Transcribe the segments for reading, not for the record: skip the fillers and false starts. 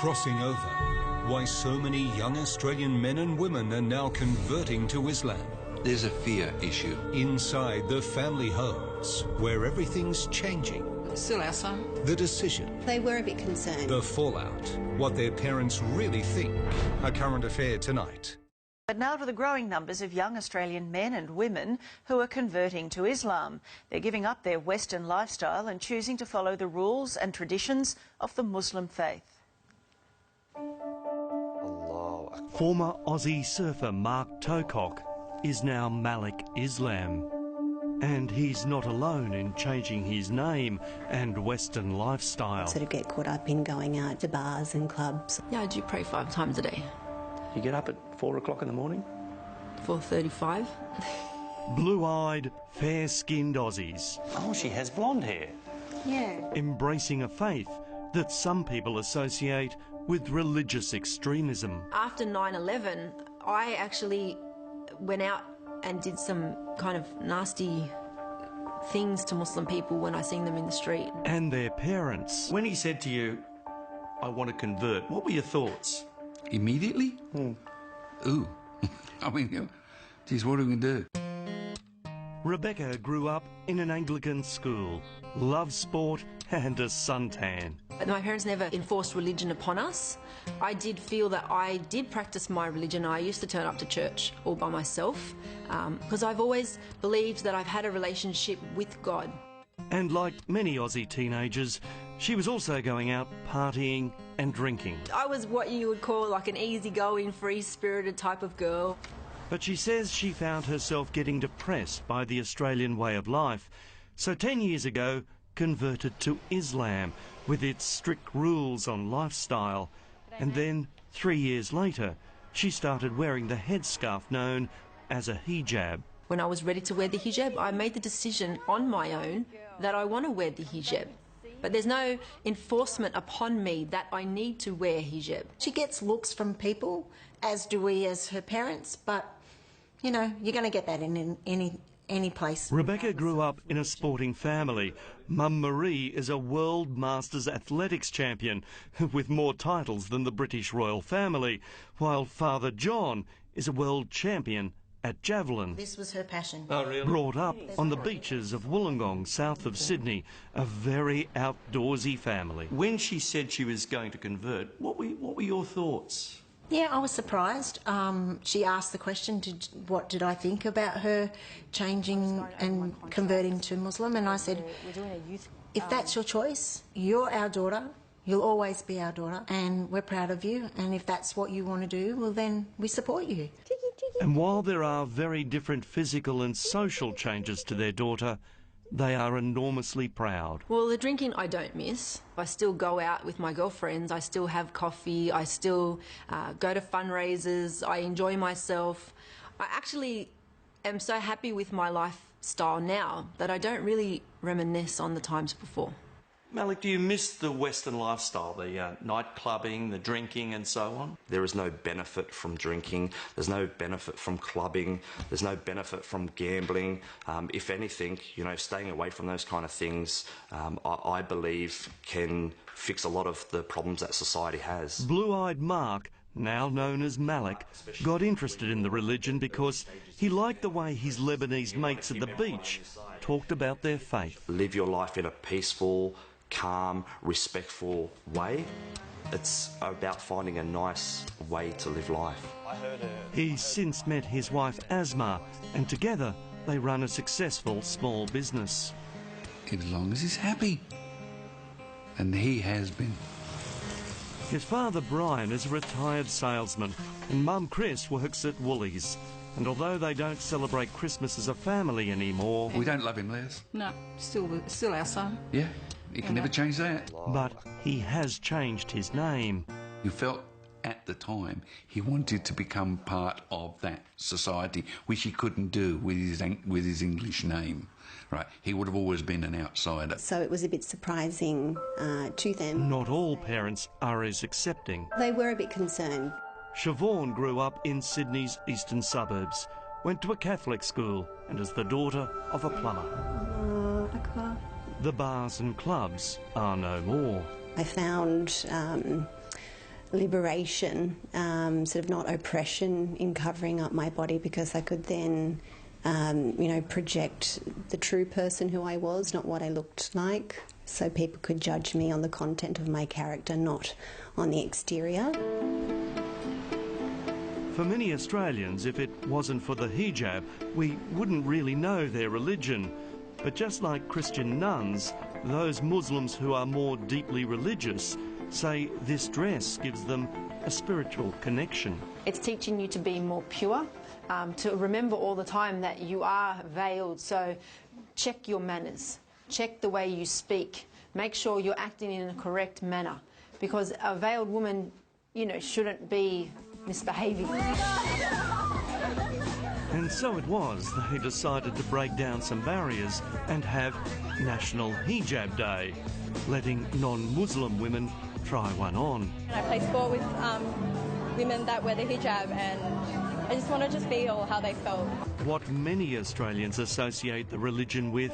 crossing over. Why so many young Australian men and women are now converting to Islam. There's a fear issue. Inside the family homes, where everything's changing. Still our son. The decision. They were a bit concerned. The fallout. What their parents really think. A current affair tonight. But now to the growing numbers of young Australian men and women who are converting to Islam. They're giving up their Western lifestyle and choosing to follow the rules and traditions of the Muslim faith. Former Aussie surfer Mark Tocock is now Malik Islam. And he's not alone in changing his name and Western lifestyle. Sort of get caught up in going out to bars and clubs. Yeah, I do pray 5 times a day. You get up at 4 o'clock in the morning? 4:35. Blue-eyed, fair-skinned Aussies. Oh, she has blonde hair. Yeah. Embracing a faith that some people associate with religious extremism. After 9/11, I actually went out and did some kind of nasty things to Muslim people when I seen them in the street. And their parents. When he said to you, I want to convert, what were your thoughts? Immediately? Ooh. I mean, geez, what are we going to do? Rebecca grew up in an Anglican school, loved sport and a suntan. But my parents never enforced religion upon us. I did feel that I did practice my religion. I used to turn up to church all by myself because I've always believed that I've had a relationship with God. And like many Aussie teenagers, she was also going out partying and drinking. I was what you would call like an easygoing, free-spirited type of girl. But she says she found herself getting depressed by the Australian way of life. So 10 years ago, converted to Islam with its strict rules on lifestyle. And then 3 years later, she started wearing the headscarf known as a hijab. When I was ready to wear the hijab, I made the decision on my own that I want to wear the hijab. But there's no enforcement upon me that I need to wear hijab. She gets looks from people, as do we as her parents, but, you know, you're going to get that in any place. Rebecca grew up in a sporting family. Mum Marie is a World Masters athletics champion with more titles than the British royal family, while Father John is a world champion at javelin. This was her passion. Oh, really? Brought up on the beaches of Wollongong, south of Sydney, a very outdoorsy family. When she said she was going to convert, what were your thoughts? Yeah, I was surprised. She asked the question, what did I think about her changing and converting to Muslim? And I said, if that's your choice, you're our daughter. You'll always be our daughter, and we're proud of you. And if that's what you want to do, well, then we support you. And while there are very different physical and social changes to their daughter, they are enormously proud. Well, the drinking I don't miss. I still go out with my girlfriends. I still have coffee. I still go to fundraisers. I enjoy myself. I actually am so happy with my lifestyle now that I don't really reminisce on the times before. Malik, do you miss the Western lifestyle, the night clubbing, the drinking and so on? There is no benefit from drinking, there's no benefit from clubbing, there's no benefit from gambling. If anything, you know, staying away from those kind of things, I believe can fix a lot of the problems that society has. Blue-eyed Mark, now known as Malik, got interested in the religion because he liked the way his Lebanese mates at the beach talked about their faith. Live your life in a peaceful, calm, respectful way. It's about finding a nice way to live life. He's since met his wife Asma, and together they run a successful small business. As long as he's happy. And he has been. His father Brian is a retired salesman, and Mum Chris works at Woolies. And although they don't celebrate Christmas as a family anymore... We don't love him, Les. No, still our son. Yeah, he can never change that. But he has changed his name. You felt at the time he wanted to become part of that society, which he couldn't do with his English name. Right, he would have always been an outsider. So it was a bit surprising to them. Not all parents are as accepting. They were a bit concerned. Siobhan grew up in Sydney's eastern suburbs, went to a Catholic school, and is the daughter of a plumber. The bars and clubs are no more. I found liberation, sort of not oppression in covering up my body, because I could then, project the true person who I was, not what I looked like. So people could judge me on the content of my character, not on the exterior. For many Australians, if it wasn't for the hijab, we wouldn't really know their religion. But just like Christian nuns, those Muslims who are more deeply religious say this dress gives them a spiritual connection. It's teaching you to be more pure, to remember all the time that you are veiled, so check your manners, check the way you speak, make sure you're acting in a correct manner, because a veiled woman, shouldn't be misbehaving. And so it was they decided to break down some barriers and have National Hijab Day, letting non-Muslim women try one on. I play sport with women that wear the hijab, and I just wanted to feel how they felt. What many Australians associate the religion with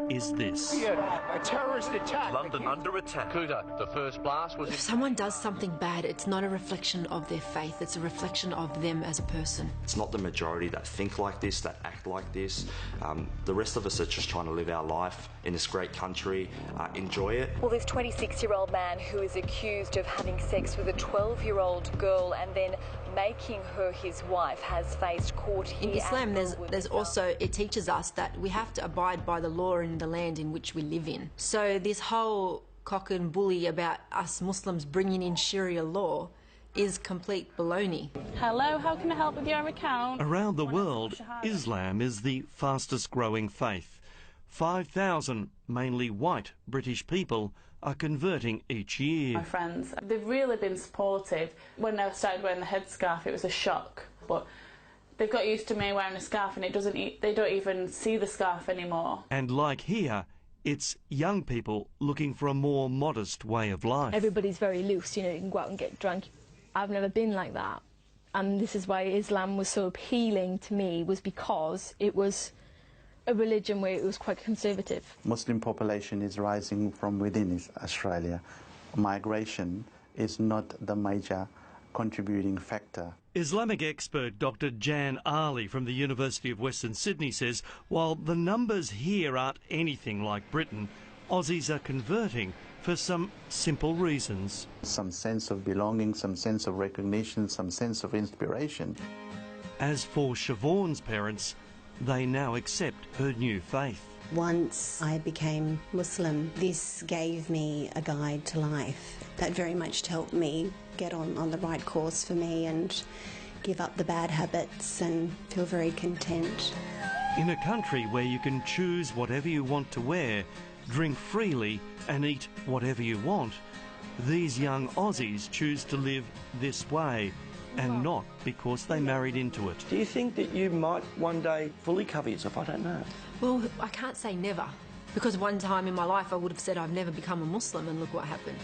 is this. A terrorist attack. London under attack. Kuta, the first blast was... If someone does something bad, it's not a reflection of their faith, it's a reflection of them as a person. It's not the majority that think like this, that act like this. The rest of us are just trying to live our life in this great country, enjoy it. Well, this 26-year-old man who is accused of having sex with a 12-year-old girl and then making her his wife has faced court here. In Islam, there's also, it teaches us that we have to abide by the law in the land in which we live in. So this whole cock and bully about us Muslims bringing in Sharia law is complete baloney. Hello, how can I help with your account? Around the world, Islam is the fastest growing faith. 5,000, mainly white British people, are converting each year. My friends, they've really been supportive. When I started wearing the headscarf, it was a shock, but they've got used to me wearing a scarf, and they don't even see the scarf anymore. And like here, it's young people looking for a more modest way of life. Everybody's very loose, you can go out and get drunk. I've never been like that, and this is why Islam was so appealing to me, was because it was a religion where it was quite conservative. Muslim population is rising from within Australia. Migration is not the major contributing factor. Islamic expert Dr. Jan Ali from the University of Western Sydney says while the numbers here aren't anything like Britain, Aussies are converting for some simple reasons. Some sense of belonging, some sense of recognition, some sense of inspiration. As for Siobhan's parents, they now accept her new faith. Once I became Muslim, this gave me a guide to life. That very much helped me get on the right course for me and give up the bad habits and feel very content. In a country where you can choose whatever you want to wear, drink freely and eat whatever you want, these young Aussies choose to live this way, and not because they married into it. Do you think that you might one day fully cover yourself? I don't know. Well, I can't say never, because one time in my life I would have said I've never become a Muslim, and look what happened.